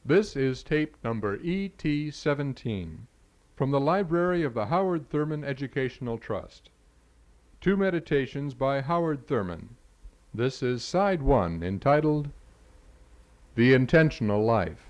This is tape number ET17 from the library of the Howard Thurman Educational Trust. Two meditations by Howard Thurman. This is side one, entitled The Intentional Life.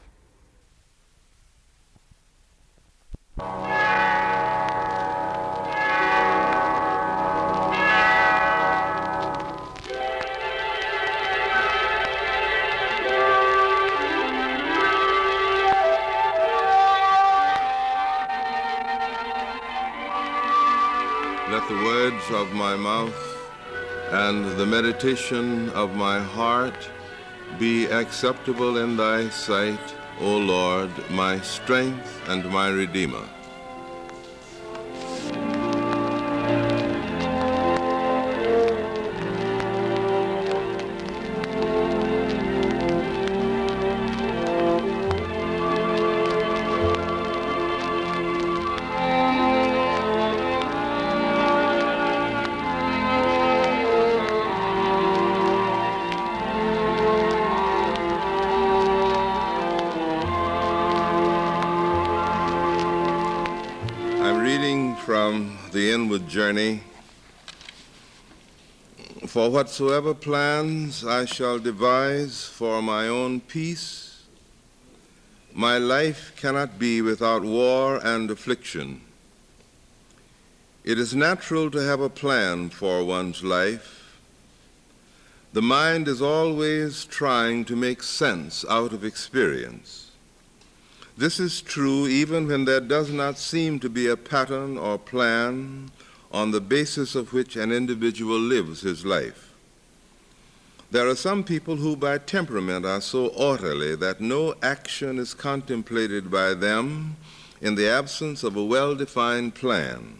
Let the words of my mouth and the meditation of my heart be acceptable in thy sight, O Lord, my strength and my Redeemer. From the Inward Journey. For whatsoever plans I shall devise for my own peace, my life cannot be without war and affliction. It is natural to have a plan for one's life. The mind is always trying to make sense out of experience. This is true even when there does not seem to be a pattern or plan on the basis of which an individual lives his life. There are some people who by temperament are so orderly that no action is contemplated by them in the absence of a well-defined plan.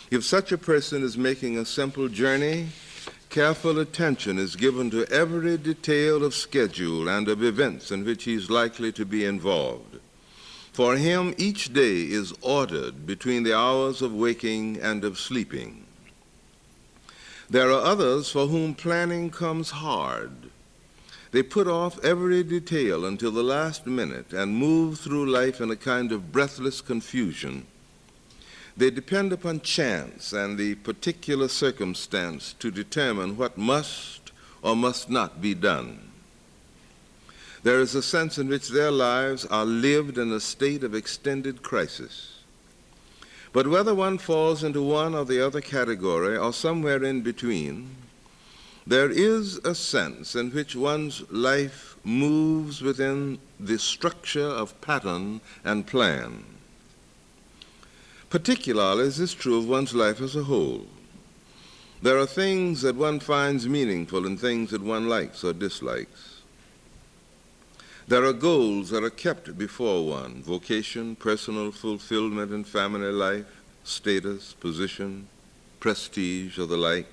If such a person is making a simple journey, careful attention is given to every detail of schedule and of events in which he is likely to be involved. For him, each day is ordered between the hours of waking and of sleeping. There are others for whom planning comes hard. They put off every detail until the last minute and move through life in a kind of breathless confusion. They depend upon chance and the particular circumstance to determine what must or must not be done. There is a sense in which their lives are lived in a state of extended crisis. But whether one falls into one or the other category or somewhere in between, there is a sense in which one's life moves within the structure of pattern and plan. Particularly is this true of one's life as a whole. There are things that one finds meaningful and things that one likes or dislikes. There are goals that are kept before one: vocation, personal fulfillment in family life, status, position, prestige, or the like.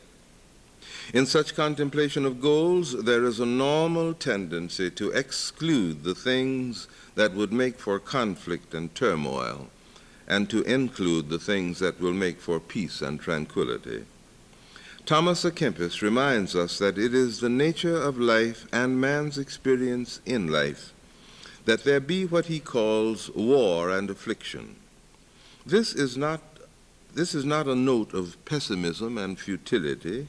In such contemplation of goals, there is a normal tendency to exclude the things that would make for conflict and turmoil, and to include the things that will make for peace and tranquility. Thomas à Kempis reminds us that it is the nature of life and man's experience in life that there be what he calls war and affliction. This is not a note of pessimism and futility.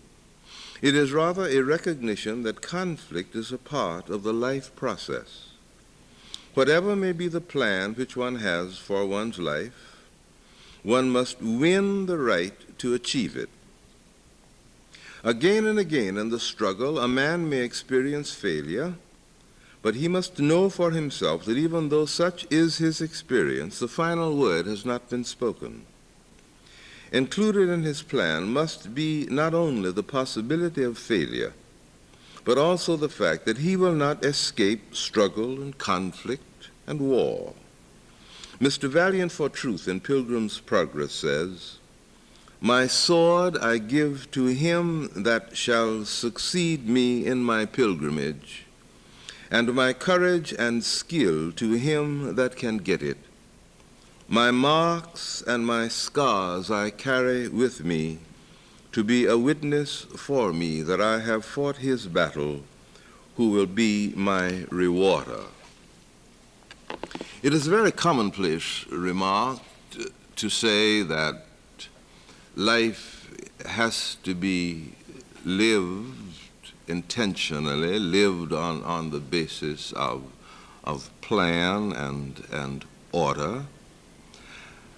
It is rather a recognition that conflict is a part of the life process. Whatever may be the plan which one has for one's life, one must win the right to achieve it. Again and again in the struggle, a man may experience failure, but he must know for himself that even though such is his experience, the final word has not been spoken. Included in his plan must be not only the possibility of failure, but also the fact that he will not escape struggle and conflict and war. Mr. Valiant for Truth in Pilgrim's Progress says, "My sword I give to him that shall succeed me in my pilgrimage, and my courage and skill to him that can get it. My marks and my scars I carry with me, to be a witness for me that I have fought his battle, who will be my rewarder." It is a very commonplace remark to say that life has to be lived intentionally, lived on the basis of plan and order.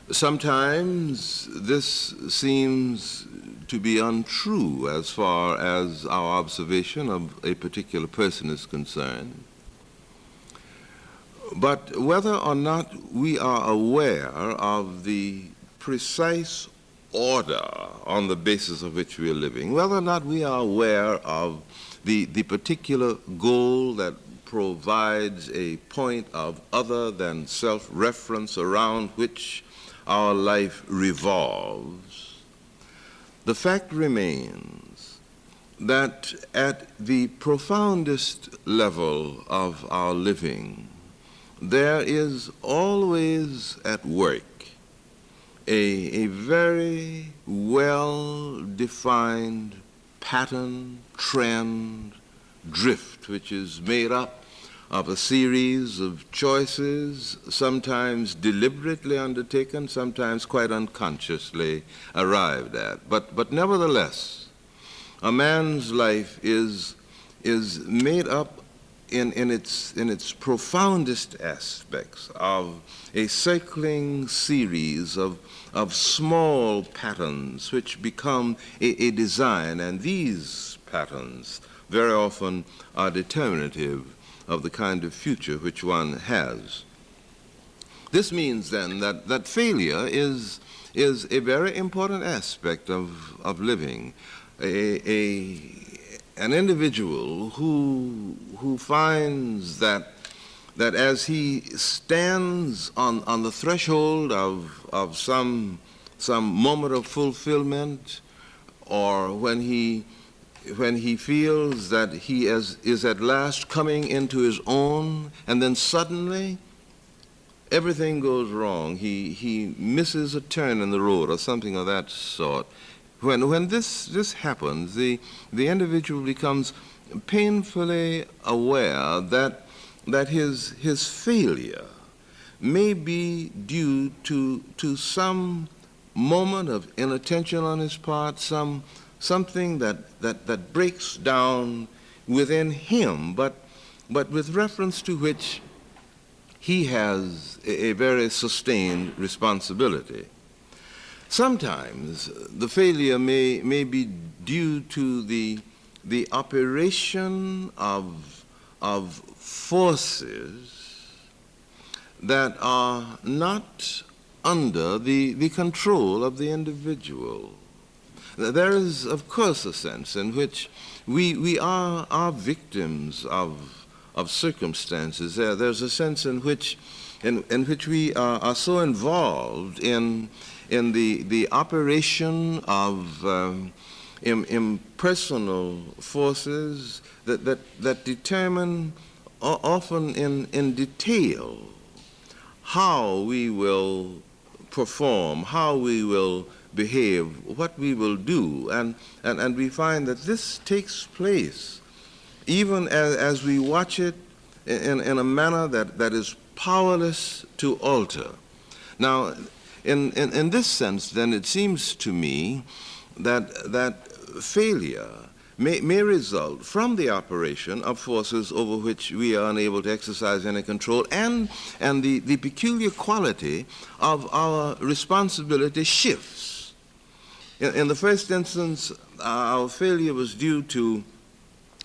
Sometimes this seems to be untrue as far as our observation of a particular person is concerned. But whether or not we are aware of the precise order on the basis of which we are living, whether or not we are aware of the particular goal that provides a point of other than self-reference around which our life revolves, the fact remains that at the profoundest level of our living, there is always at work a very well-defined pattern, trend, drift, which is made up of a series of choices, sometimes deliberately undertaken, sometimes quite unconsciously arrived at. But nevertheless, a man's life is made up in its profoundest aspects of a circling series of small patterns which become a design, and these patterns very often are determinative of the kind of future which one has. This means then that failure is a very important aspect of living. An individual who finds that as he stands on the threshold of some moment of fulfillment, or when he feels that he is at last coming into his own, and then suddenly everything goes wrong. He misses a turn in the road or something of that sort. When this happens, the individual becomes painfully aware that his failure may be due to some moment of inattention on his part, something that breaks down within him, but with reference to which he has a very sustained responsibility. Sometimes the failure may be due to the operation of forces that are not under the control of the individual. There is, of course, a sense in which we are victims of circumstances. There's a sense in which we are so involved in the operation of impersonal forces that determine often in detail how we will perform, how we will behave, what we will do, and we find that this takes place even as we watch it in a manner that is powerless to alter. Now, in this sense, then, it seems to me that failure may result from the operation of forces over which we are unable to exercise any control, and the peculiar quality of our responsibility shifts. In the first instance, our failure was due to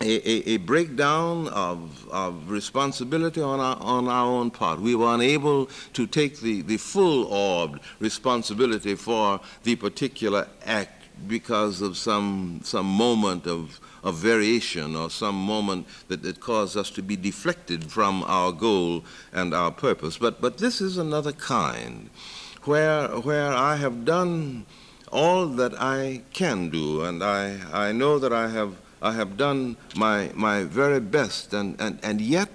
a breakdown of responsibility on our own part. We were unable to take the full-orbed responsibility for the particular act because of some moment of variation, or some moment that caused us to be deflected from our goal and our purpose. But this is another kind, where I have done all that I can do, and I know that I have done my very best, and yet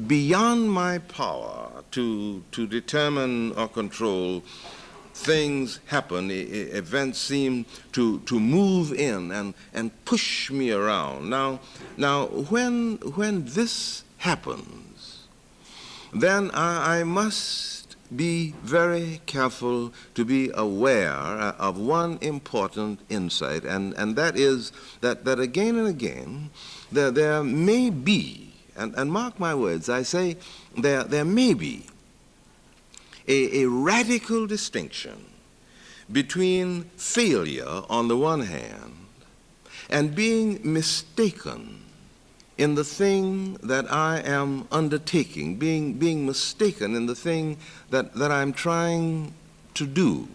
beyond my power to determine or control, things happen, events seem to move in and push me around. Now when this happens, then I must be very careful to be aware of one important insight, and that is that again and again there may be, and mark my words, I say there may be a radical distinction between failure on the one hand and being mistaken in the thing that I am undertaking, being mistaken in the thing that I'm trying to do.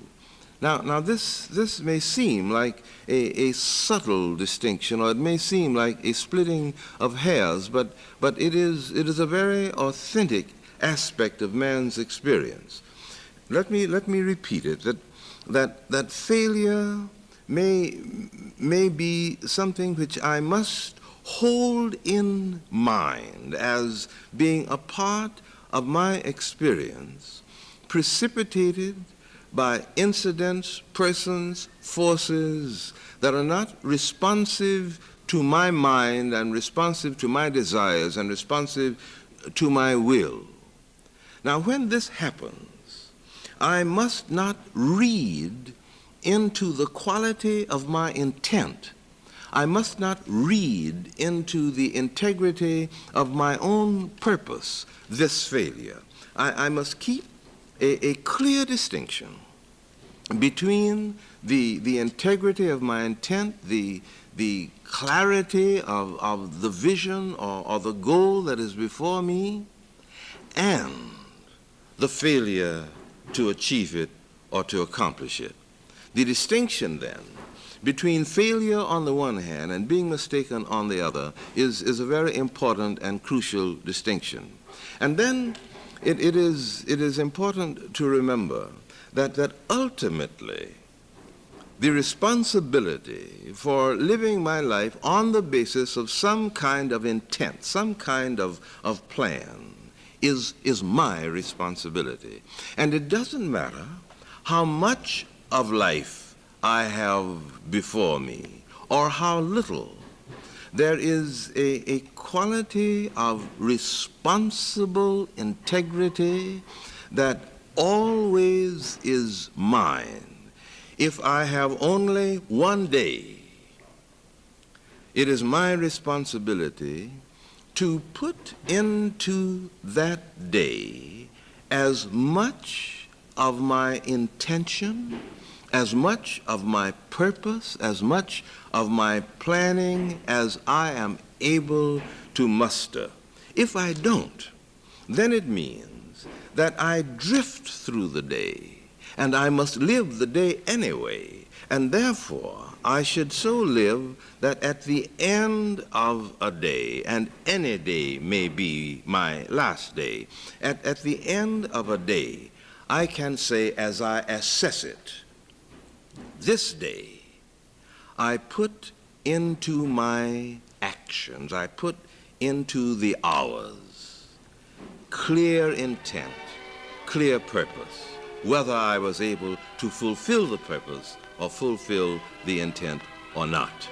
Now this may seem like a subtle distinction, or it may seem like a splitting of hairs, but it is a very authentic aspect of man's experience. Let me repeat it, that failure may be something which I must hold in mind as being a part of my experience, precipitated by incidents, persons, forces that are not responsive to my mind and responsive to my desires and responsive to my will. Now, when this happens, I must not read into the quality of my intent. I must not read into the integrity of my own purpose this failure. I must keep a clear distinction between the integrity of my intent, the clarity of the vision or the goal that is before me, and the failure to achieve it or to accomplish it. The distinction then between failure on the one hand and being mistaken on the other is a very important and crucial distinction. And then it is important to remember that ultimately the responsibility for living my life on the basis of some kind of intent, some kind of plan, is my responsibility. And it doesn't matter how much of life I have before me or how little. There is a quality of responsible integrity that always is mine. If I have only one day, it is my responsibility to put into that day as much of my intention, as much of my purpose, as much of my planning as I am able to muster. If I don't, then it means that I drift through the day, and I must live the day anyway, and therefore I should so live that at the end of a day, and any day may be my last day, at the end of a day, I can say as I assess it, this day I put into my actions, I put into the hours, clear intent, clear purpose, whether I was able to fulfill the purpose or fulfill the intent or not.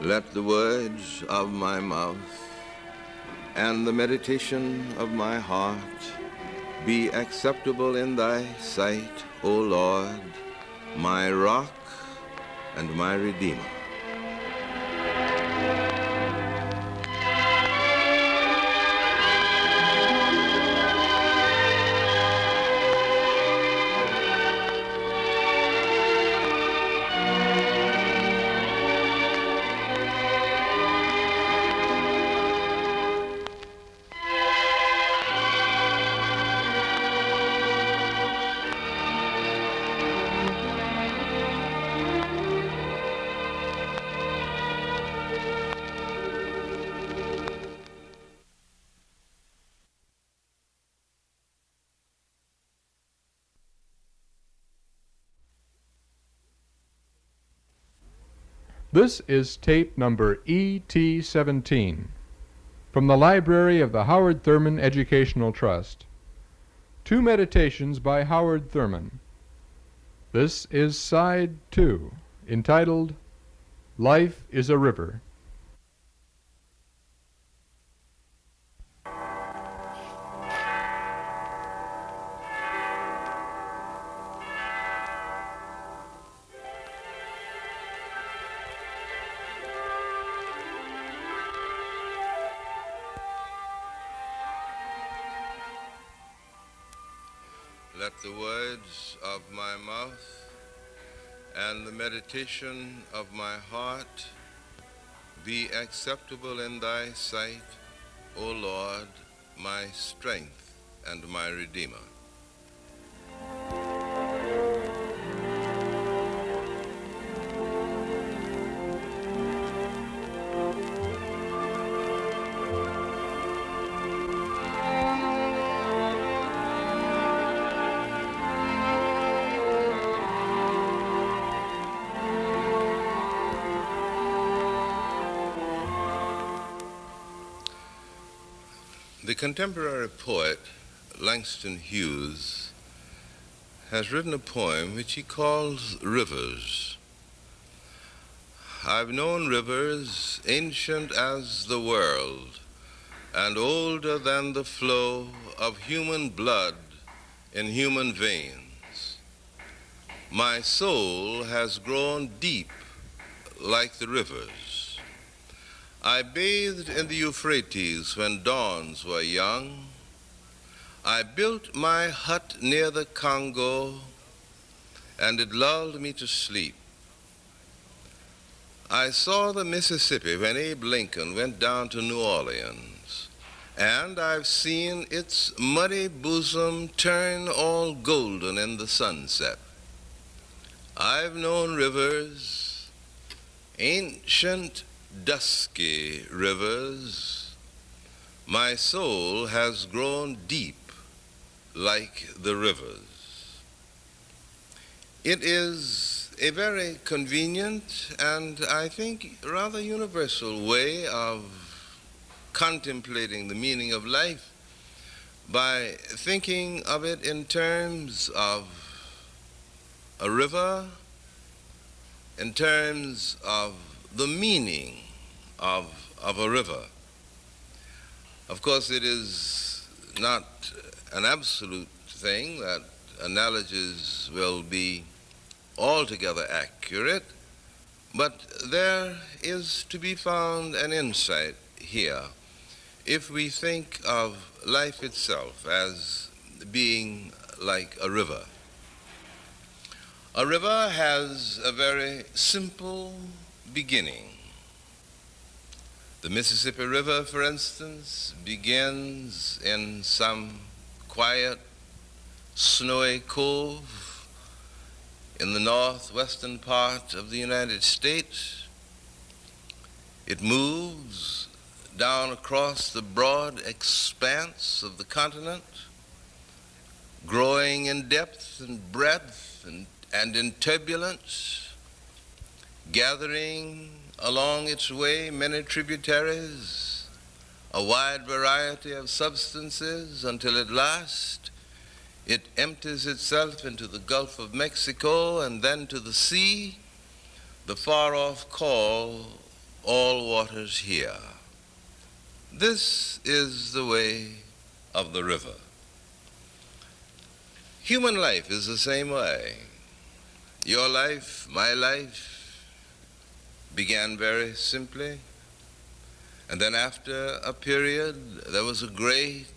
Let the words of my mouth and the meditation of my heart be acceptable in thy sight, O Lord, my rock and my redeemer. This is tape number ET17 from the library of the Howard Thurman Educational Trust. Two Meditations by Howard Thurman. This is Side 2, entitled Life is a River. Let the words of my mouth and the meditation of my heart be acceptable in thy sight, O Lord, my strength and my Redeemer. The contemporary poet Langston Hughes has written a poem which he calls Rivers. I've known rivers ancient as the world and older than the flow of human blood in human veins. My soul has grown deep like the rivers. I bathed in the Euphrates when dawns were young. I built my hut near the Congo, and it lulled me to sleep. I saw the Mississippi when Abe Lincoln went down to New Orleans, and I've seen its muddy bosom turn all golden in the sunset. I've known rivers, ancient dusky rivers. My soul has grown deep like the rivers. It is a very convenient and I think rather universal way of contemplating the meaning of life by thinking of it in terms of a river, in terms of the meaning of a river. Of course, it is not an absolute thing that analogies will be altogether accurate, but there is to be found an insight here if we think of life itself as being like a river. A river has a very simple beginning. The Mississippi River, for instance, begins in some quiet, snowy cove in the northwestern part of the United States. It moves down across the broad expanse of the continent, growing in depth and breadth and in turbulence, gathering along its way many tributaries, a wide variety of substances, until at last it empties itself into the Gulf of Mexico and then to the sea, the far-off call, all waters here. This is the way of the river. Human life is the same way. Your life, my life, began very simply, and then after a period there was a great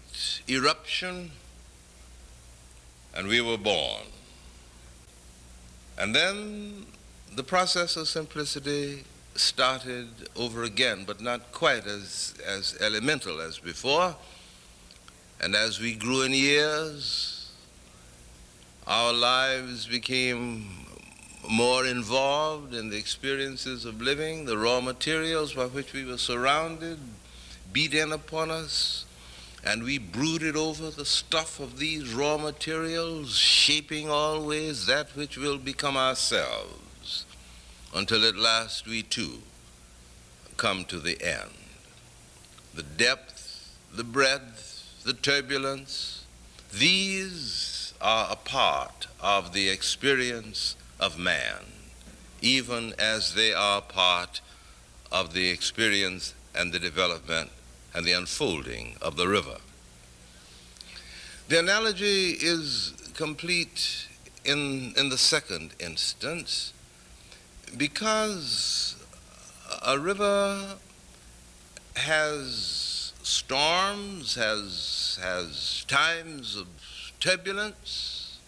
eruption and we were born. And then the process of simplicity started over again, but not quite as elemental as before. And as we grew in years, our lives became more involved in the experiences of living. The raw materials by which we were surrounded beat in upon us, and we brooded over the stuff of these raw materials, shaping always that which will become ourselves, until at last we too come to the end. The depth, the breadth, the turbulence, These are a part of the experience of man, even as they are part of the experience and the development and the unfolding of the river. The analogy is complete in the second instance because a river has storms, has times of turbulence,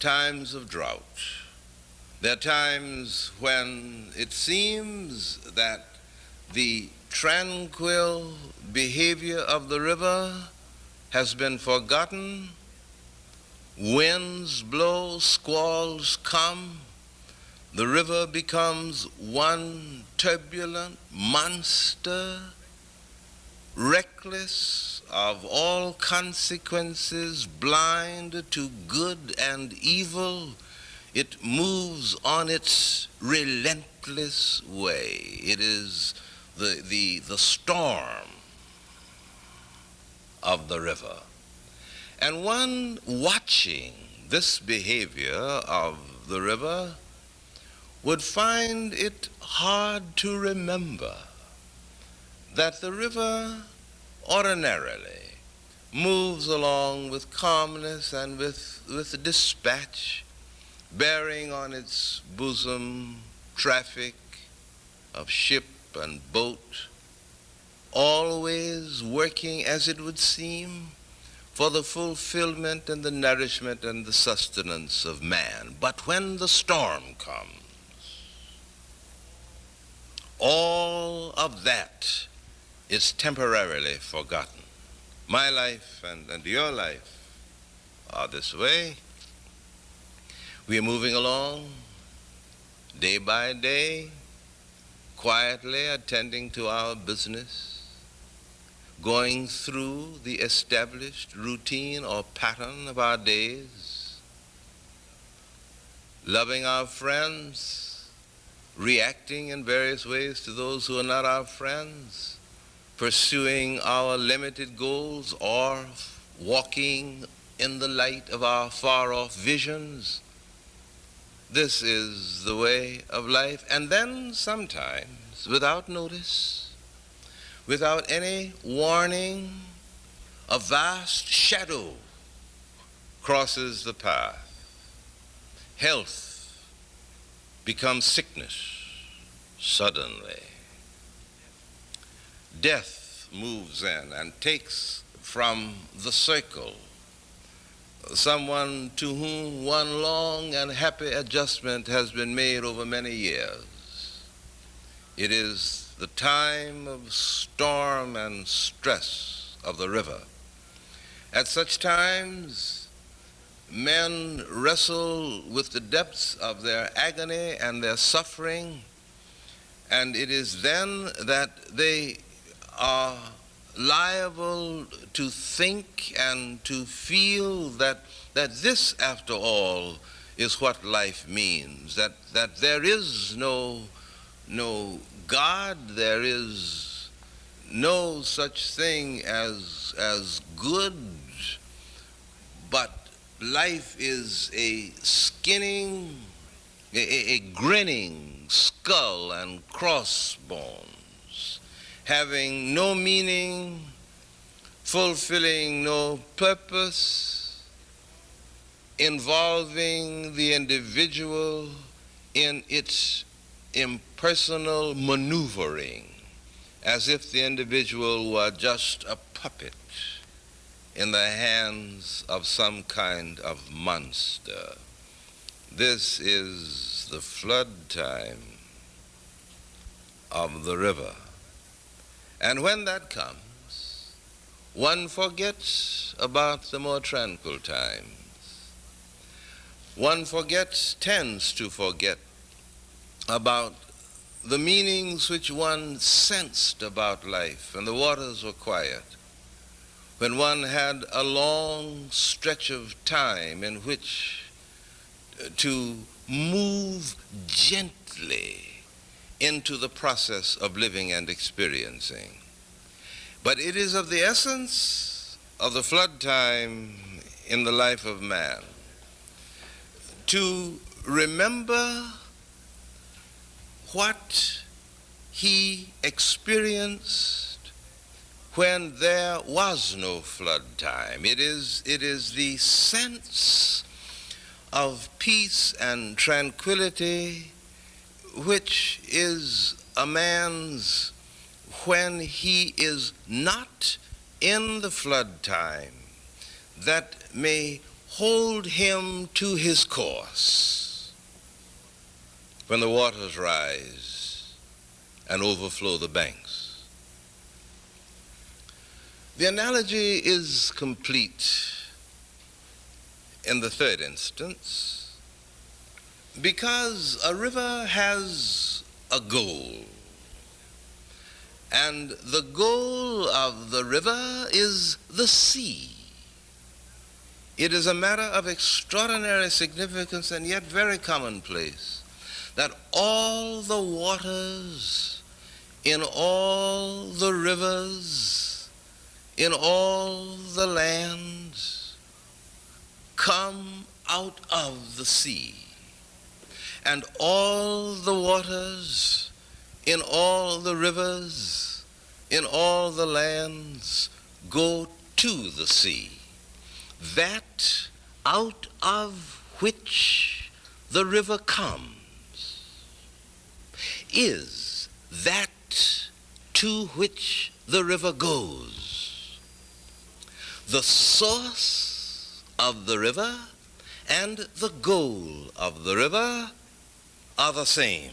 times of drought. There are times when it seems that the tranquil behavior of the river has been forgotten. Winds blow, squalls come. The river becomes one turbulent monster, reckless of all consequences, blind to good and evil. It moves on its relentless way. It is the storm of the river. And one watching this behavior of the river would find it hard to remember that the river ordinarily moves along with calmness and with dispatch, bearing on its bosom traffic of ship and boat, always working, as it would seem, for the fulfillment and the nourishment and the sustenance of man. But when the storm comes, all of that is temporarily forgotten. My life and your life are this way. We are moving along day by day, quietly attending to our business, going through the established routine or pattern of our days, loving our friends, reacting in various ways to those who are not our friends, pursuing our limited goals or walking in the light of our far-off visions. This is the way of life. And then sometimes, without notice, without any warning, a vast shadow crosses the path. Health becomes sickness suddenly. Death moves in and takes from the circle someone to whom one long and happy adjustment has been made over many years. It is the time of storm and stress of the river. At such times, men wrestle with the depths of their agony and their suffering, and it is then that they are liable to think and to feel that this, after all, is what life means, that there is no God, there is no such thing as good, but life is a skinning, a grinning skull and crossbones, having no meaning, fulfilling no purpose, involving the individual in its impersonal maneuvering, as if the individual were just a puppet in the hands of some kind of monster. This is the flood time of the river. And when that comes, one forgets about the more tranquil times. One tends to forget about the meanings which one sensed about life when the waters were quiet, when one had a long stretch of time in which to move gently into the process of living and experiencing. But it is of the essence of the flood time in the life of man, to remember what he experienced when there was no flood time. It is the sense of peace and tranquility which is a man's when he is not in the flood time, that may hold him to his course when the waters rise and overflow the banks. The analogy is complete in the third instance because a river has a goal, and the goal of the river is the sea. It is a matter of extraordinary significance and yet very commonplace that all the waters in all the rivers, in all the lands, come out of the sea. And all the waters in all the rivers, in all the lands, go to the sea. That out of which the river comes is that to which the river goes. The source of the river and the goal of the river are the same.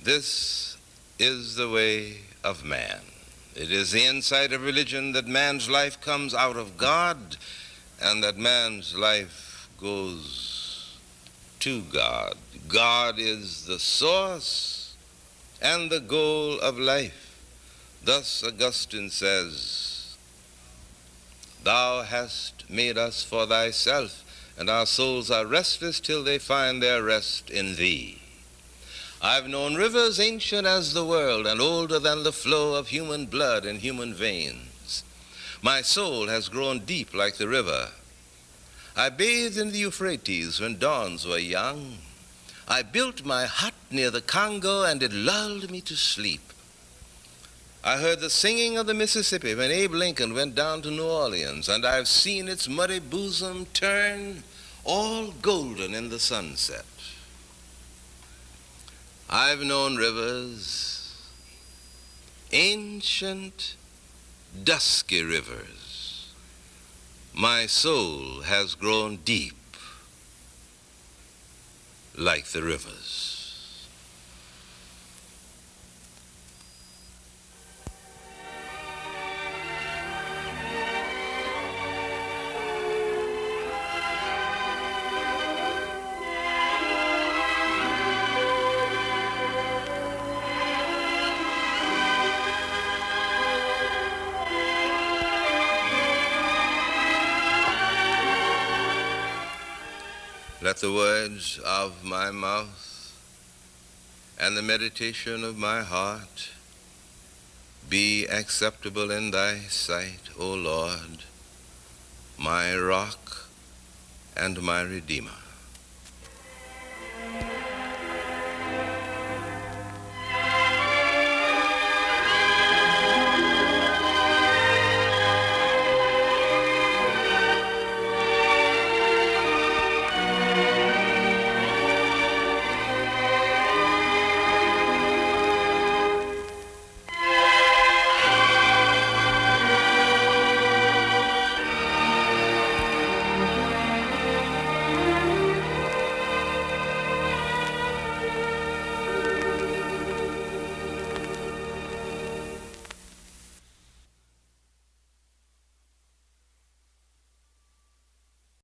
This is the way of man. It is the insight of religion that man's life comes out of God and that man's life goes to God. God is the source and the goal of life. Thus Augustine says, "Thou hast made us for thyself, and our souls are restless till they find their rest in thee. I've known rivers ancient as the world and older than the flow of human blood in human veins. My soul has grown deep like the river. I bathed in the Euphrates when dawns were young. I built my hut near the Congo and it lulled me to sleep. I heard the singing of the Mississippi when Abe Lincoln went down to New Orleans, and I've seen its muddy bosom turn all golden in the sunset. I've known rivers, ancient, dusky rivers. My soul has grown deep like the rivers." Let the words of my mouth and the meditation of my heart be acceptable in thy sight, O Lord, my rock and my redeemer.